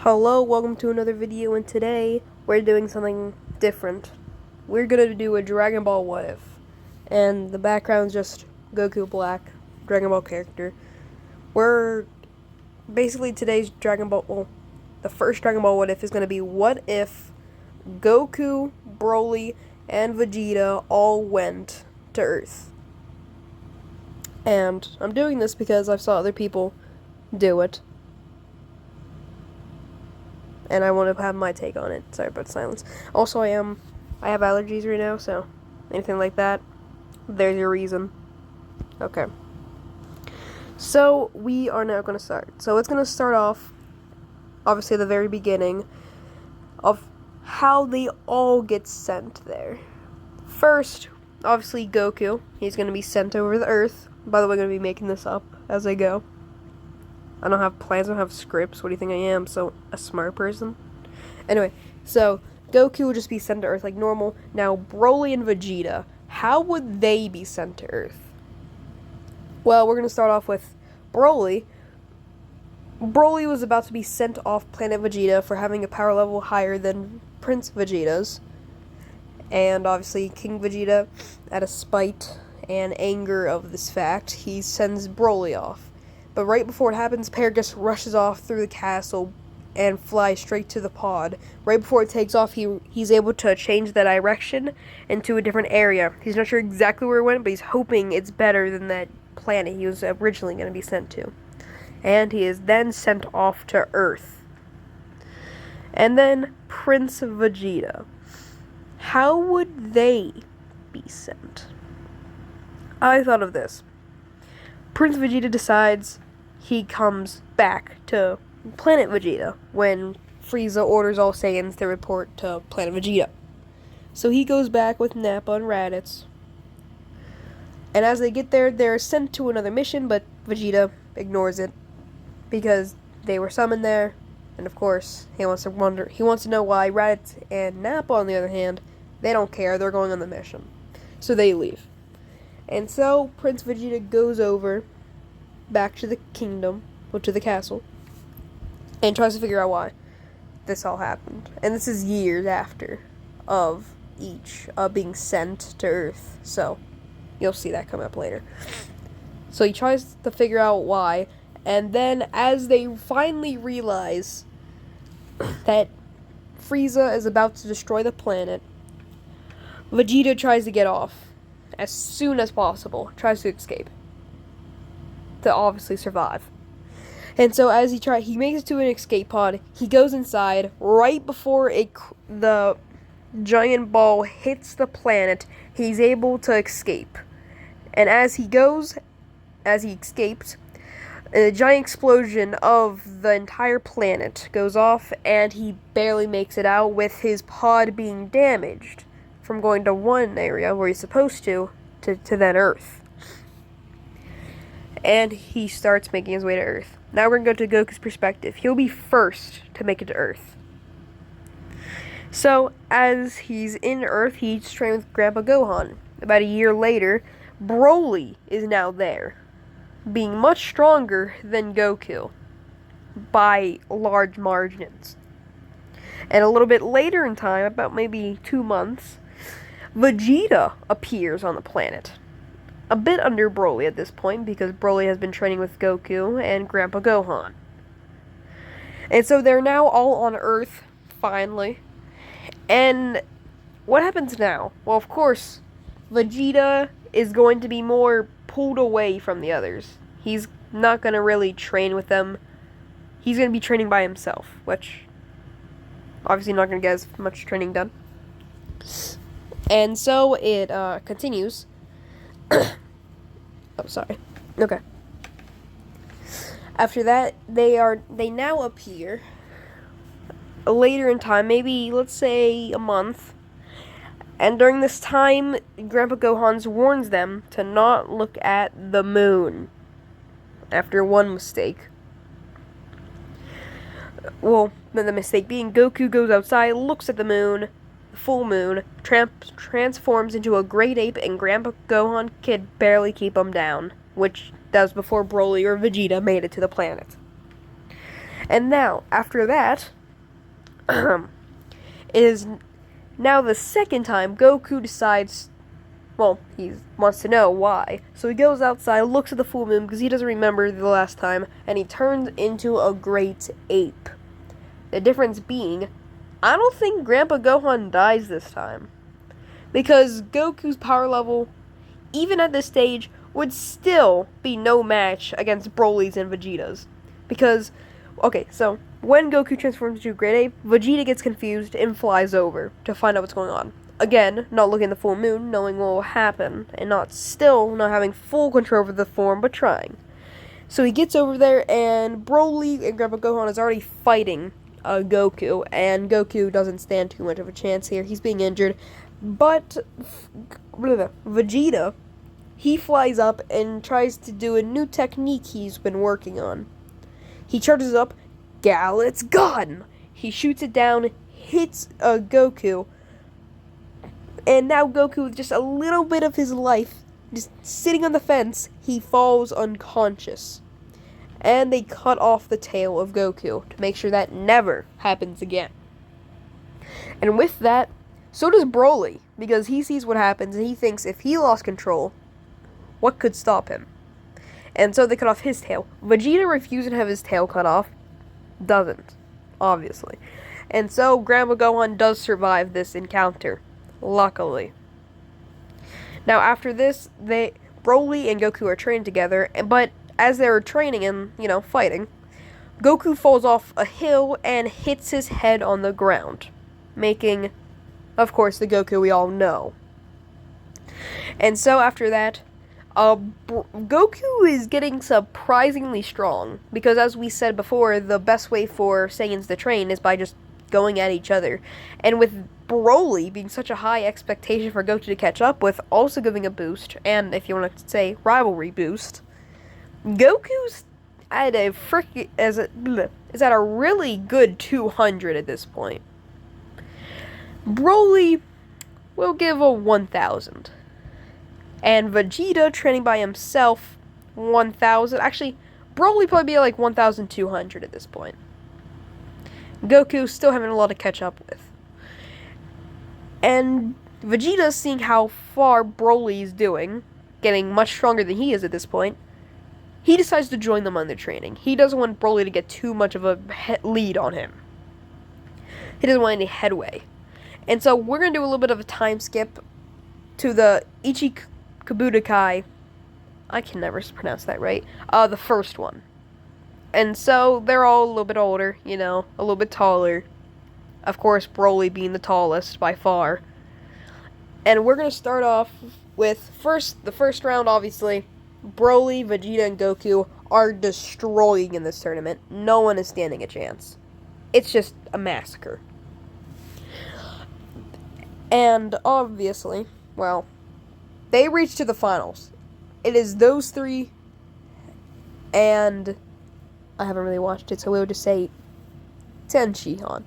Hello, welcome to another video, and today we're doing something different. We're gonna do a Dragon Ball What If, and the background's just Goku Black, Dragon Ball character. We're basically today's Dragon Ball, the first Dragon Ball What If is gonna be what if Goku, Broly, and Vegeta all went to Earth. And I'm doing this because I've saw other people do it. And I want to have my take on it. Sorry about silence. Also, I have allergies right now, so anything like that, there's your reason. Okay. So, we are now going to start. So, it's going to start off, obviously, at the very beginning of how they all get sent there. First, obviously, Goku. He's going to be sent over the Earth. By the way, I'm going to be making this up as I go. I don't have plans, I don't have scripts. What do you think I am? So, a smart person? Anyway, so, Goku will just be sent to Earth like normal. Now, Broly and Vegeta, how would they be sent to Earth? Well, we're going to start off with Broly. Broly was about to be sent off planet Vegeta for having a power level higher than Prince Vegeta's. And obviously, King Vegeta, out of spite and anger of this fact, he sends Broly off. But right before it happens, Paragus rushes off through the castle and flies straight to the pod. Right before it takes off, he's able to change the direction into a different area. He's not sure exactly where it went, but he's hoping it's better than that planet he was originally going to be sent to. And he is then sent off to Earth. And then Prince Vegeta. How would they be sent? I thought of this. Prince Vegeta decides he comes back to Planet Vegeta when Frieza orders all Saiyans to report to Planet Vegeta. So he goes back with Nappa and Raditz. And as they get there, they're sent to another mission, but Vegeta ignores it because they were summoned there. And of course, he wants to know why Raditz and Nappa, on the other hand, they don't care. They're going on the mission. So they leave. And so Prince Vegeta goes over back to the kingdom, or to the castle, and tries to figure out why this all happened. And this is years after of each being sent to Earth. So you'll see that come up later. So he tries to figure out why, and then as they finally realize that Frieza is about to destroy the planet, Vegeta tries to get off as soon as possible, tries to escape to obviously survive. And so as he makes it to an escape pod, he goes inside right before the giant ball hits the planet. He's able to escape. And as he escapes, a giant explosion of the entire planet goes off, and he barely makes it out, with his pod being damaged from going to one area where he's supposed to then Earth. And he starts making his way to Earth. Now we're going to go to Goku's perspective. He'll be first to make it to Earth. So, as he's in Earth, he's training with Grandpa Gohan. About a year later, Broly is now there, being much stronger than Goku by large margins. And a little bit later in time, about maybe 2 months, Vegeta appears on the planet. A bit under Broly at this point, because Broly has been training with Goku and Grandpa Gohan. And so they're now all on Earth, finally. And what happens now? Well, of course, Vegeta is going to be more pulled away from the others. He's not going to really train with them. He's going to be training by himself, which obviously not going to get as much training done. And so it continues. Oh, sorry. Okay. After that, they now appear later in time, maybe let's say a month. And during this time, Grandpa Gohan warns them to not look at the moon after one mistake. Well, the mistake being Goku goes outside, looks at the moon, full moon, transforms into a great ape, and Grandpa Gohan could barely keep him down, which that was before Broly or Vegeta made it to the planet. And now, after that, it is now the second time Goku decides, well, he wants to know why. So he goes outside, looks at the full moon because he doesn't remember the last time, and he turns into a great ape. The difference being, I don't think Grandpa Gohan dies this time. Because Goku's power level, even at this stage, would still be no match against Broly's and Vegeta's. Because, okay, so when Goku transforms into a great ape, Vegeta gets confused and flies over to find out what's going on. Again, not looking at the full moon, knowing what will happen, and not having full control over the form, but trying. So he gets over there, and Broly and Grandpa Gohan is already fighting Goku, and Goku doesn't stand too much of a chance here. He's being injured, but Vegeta, he flies up and tries to do a new technique he's been working on. He charges up Gallant's gun. He shoots it down, hits Goku, and now Goku, with just a little bit of his life, just sitting on the fence, he falls unconscious. And they cut off the tail of Goku to make sure that never happens again. And with that, so does Broly, because he sees what happens and he thinks if he lost control, what could stop him? And so they cut off his tail. Vegeta refusing to have his tail cut off. Doesn't, obviously. And so Grandpa Gohan does survive this encounter, luckily. Now after this, Broly and Goku are trained together, but as they're training and, fighting, Goku falls off a hill and hits his head on the ground, making, of course, the Goku we all know. And so after that, Goku is getting surprisingly strong, because as we said before, the best way for Saiyans to train is by just going at each other. And with Broly being such a high expectation for Goku to catch up with, also giving a boost, and if you want to say rivalry boost, Goku's at is at a really good 200 at this point. Broly will give a 1,000. And Vegeta, training by himself, 1,000. Actually, Broly probably be like 1,200 at this point. Goku still having a lot to catch up with. And Vegeta, seeing how far Broly is doing, getting much stronger than he is at this point, he decides to join them on their training. He doesn't want Broly to get too much of a lead on him. He doesn't want any headway. And so we're going to do a little bit of a time skip to the Ichikabutokai. I can never pronounce that right. The first one. And so they're all a little bit older, a little bit taller. Of course, Broly being the tallest by far. And we're going to start off with the first round, obviously. Broly, Vegeta, and Goku are destroying in this tournament. No one is standing a chance. It's just a massacre. And obviously, well, they reach to the finals. It is those three, and I haven't really watched it, so we'll just say Tien.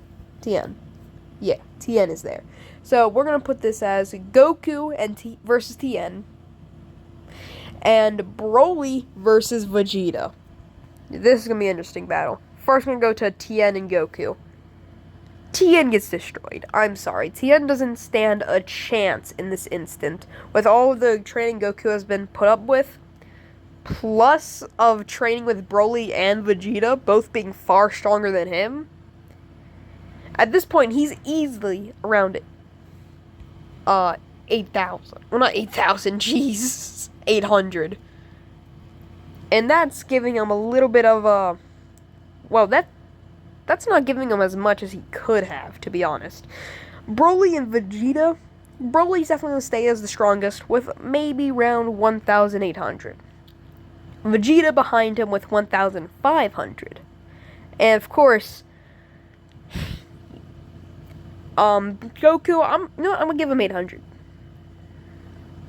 Yeah, Tien is there. So we're going to put this as Goku and versus Tien, and Broly versus Vegeta. This is going to be an interesting battle. First, we're going to go to Tien and Goku. Tien gets destroyed. I'm sorry. Tien doesn't stand a chance in this instant. With all of the training Goku has been put up with, plus of training with Broly and Vegeta, both being far stronger than him, at this point, he's easily around 8,000. Well, not 8,000, jeez. 800. And that's giving him a little bit of a... Well, that's not giving him as much as he could have, to be honest. Broly and Vegeta, Broly's definitely going to stay as the strongest with maybe around 1,800. Vegeta behind him with 1,500. And of course, Goku, I'm going to give him 800.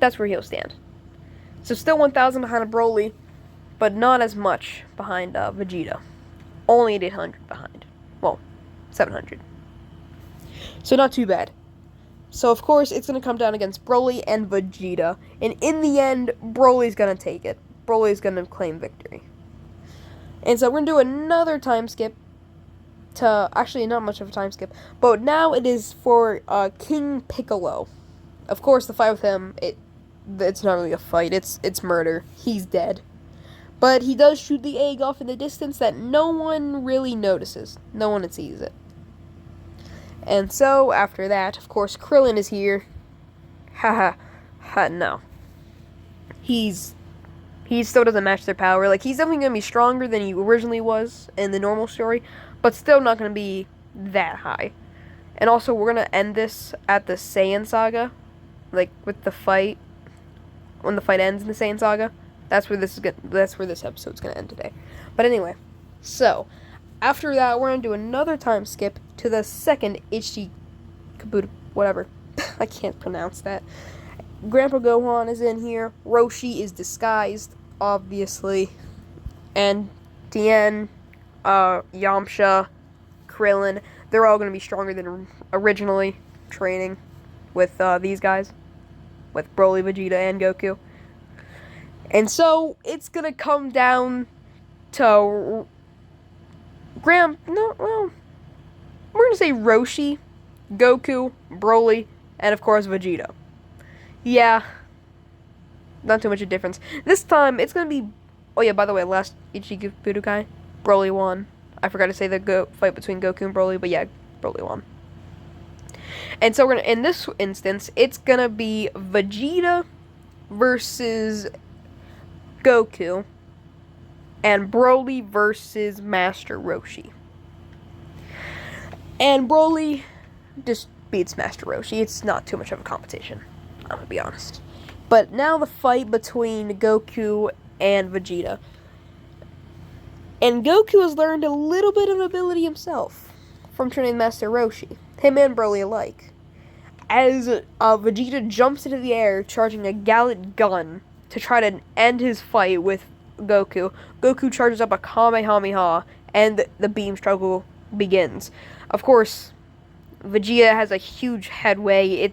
That's where he'll stand. So still 1,000 behind Broly, but not as much behind Vegeta. Only 800 behind. Well, 700. So not too bad. So of course, it's going to come down against Broly and Vegeta. And in the end, Broly's going to take it. Broly's going to claim victory. And so we're going to do another time skip to, actually not much of a time skip, but now it is for King Piccolo. Of course, the fight with him, it's not really a fight, it's murder. He's dead. But he does shoot the egg off in the distance that no one really notices. No one sees it. And so, after that, of course, Krillin is here. No. He still doesn't match their power. Like, he's definitely going to be stronger than he originally was in the normal story, but still not going to be that high. And also, we're going to end this at the Saiyan Saga. Like, with the fight. When the fight ends in the Saiyan Saga. That's where this episode's going to end today. But anyway, so, after that, we're going to do another time skip to the second Ichi Kabuto, whatever. I can't pronounce that. Grandpa Gohan is in here. Roshi is disguised, obviously. And Tien, Yamcha, Krillin, they're all going to be stronger than originally training with these guys. With Broly, Vegeta, and Goku. And so, it's going to come down to we're going to say Roshi, Goku, Broly, and of course Vegeta. Yeah, not too much of a difference. This time, it's going to be, oh yeah, by the way, last Ichigo Budokai, Broly won. I forgot to say the fight between Goku and Broly, but yeah, Broly won. And so, in this instance, it's going to be Vegeta versus Goku, and Broly versus Master Roshi. And Broly just beats Master Roshi. It's not too much of a competition, I'm gonna be honest. But now the fight between Goku and Vegeta. And Goku has learned a little bit of ability himself from training Master Roshi. Him and Broly alike. As Vegeta jumps into the air, charging a gallant gun to try to end his fight with Goku. Goku charges up a Kamehameha, and the beam struggle begins. Of course, Vegeta has a huge headway.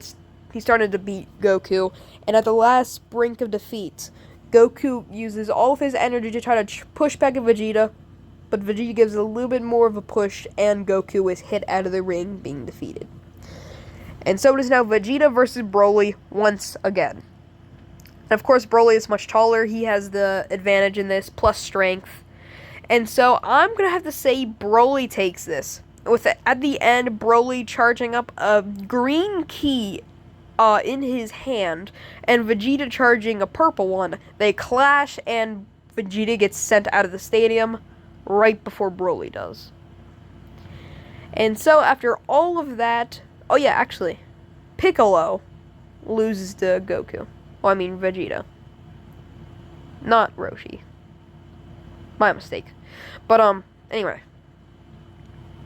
He started to beat Goku, and at the last brink of defeat, Goku uses all of his energy to try to push back at Vegeta, but Vegeta gives a little bit more of a push, and Goku is hit out of the ring, being defeated. And so it is now Vegeta versus Broly once again. And of course, Broly is much taller. He has the advantage in this, plus strength. And so I'm going to have to say Broly takes this. At the end, Broly charging up a green key in his hand, and Vegeta charging a purple one. They clash, and Vegeta gets sent out of the stadium right before Broly does. And so after all of that... Oh yeah, actually, Piccolo loses to Goku. Well, I mean, Vegeta. Not Roshi. My mistake. But, anyway.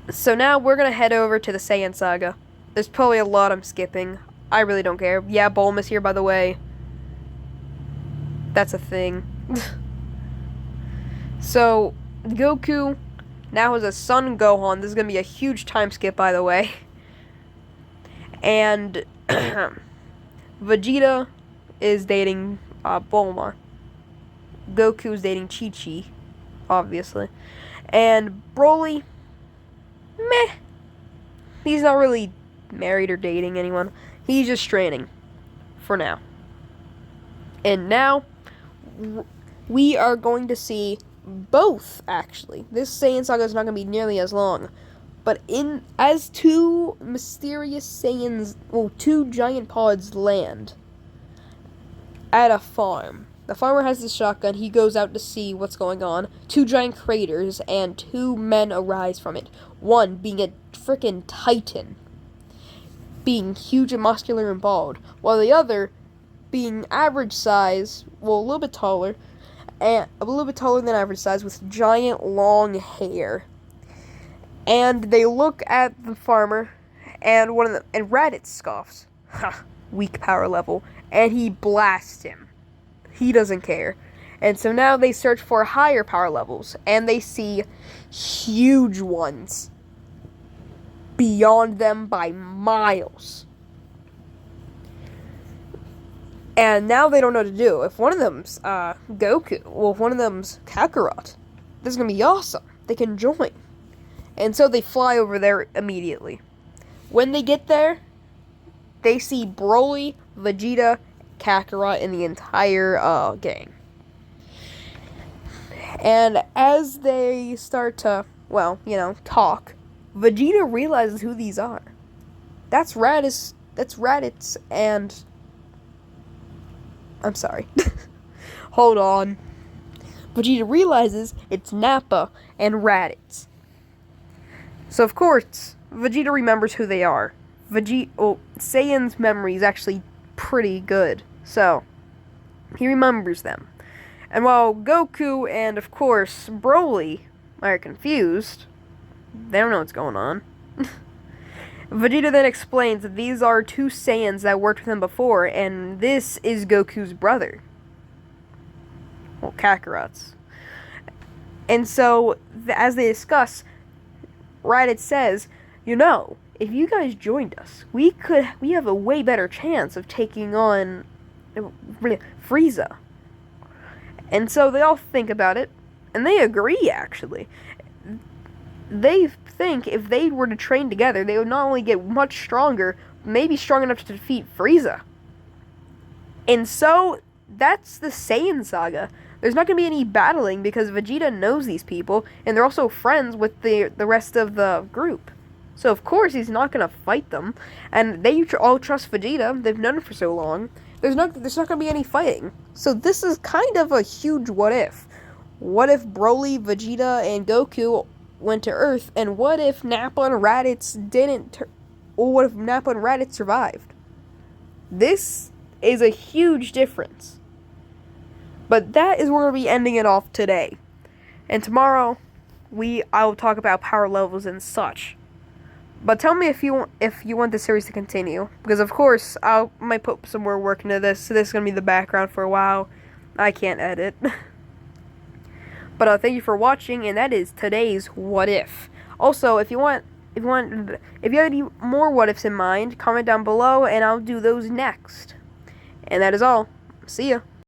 So now we're gonna head over to the Saiyan Saga. There's probably a lot I'm skipping. I really don't care. Yeah, Bulma's here, by the way. That's a thing. So, Goku now has a son, Gohan. This is gonna be a huge time skip, by the way. And, Vegeta is dating Bulma. Goku's dating Chi-Chi, obviously. And Broly, meh. He's not really married or dating anyone. He's just training for now. And now we are going to see both, actually. This Saiyan Saga is not going to be nearly as long. But as two mysterious Saiyans, two giant pods land at a farm. The farmer has his shotgun. He goes out to see what's going on. Two giant craters, and two men arise from it. One being a frickin' titan, being huge and muscular and bald, while the other being average size, a little bit taller, and a little bit taller than average size, with giant long hair. And they look at the farmer, and Raditz scoffs. Ha, weak power level. And he blasts him. He doesn't care. And so now they search for higher power levels, and they see huge ones beyond them by miles. And now they don't know what to do. If one of them's Goku, if one of them's Kakarot, this is going to be awesome. They can join. And so they fly over there immediately. When they get there, they see Broly, Vegeta, Kakarot, and the entire gang. And as they start to, talk, Vegeta realizes who these are. That's Raditz, and... I'm sorry. Hold on. Vegeta realizes it's Nappa and Raditz. So, of course, Vegeta remembers who they are. Saiyan's memory is actually pretty good, so he remembers them. And while Goku and, of course, Broly are confused, they don't know what's going on. Vegeta then explains that these are two Saiyans that worked with him before, and this is Goku's brother. Well, Kakarot's. And so, as they discuss, Raditz says, if you guys joined us, we have a way better chance of taking on Frieza. And so they all think about it, and they agree, actually. They think if they were to train together, they would not only get much stronger, maybe strong enough to defeat Frieza. And so, that's the Saiyan saga. There's not going to be any battling because Vegeta knows these people, and they're also friends with the rest of the group. So, of course, he's not going to fight them. And they all trust Vegeta. They've known him for so long. There's not going to be any fighting. So, this is kind of a huge what if. What if Broly, Vegeta, and Goku went to Earth? And what if Nappa and Raditz or what if Nappa and Raditz survived? This is a huge difference. But that is where we'll be ending it off today. And tomorrow, I will talk about power levels and such. But tell me if you want the series to continue, because of course I might put some more work into this. So this is gonna be the background for a while. I can't edit. But thank you for watching, and that is today's what if. Also, if you have any more what ifs in mind, comment down below, and I'll do those next. And that is all. See ya.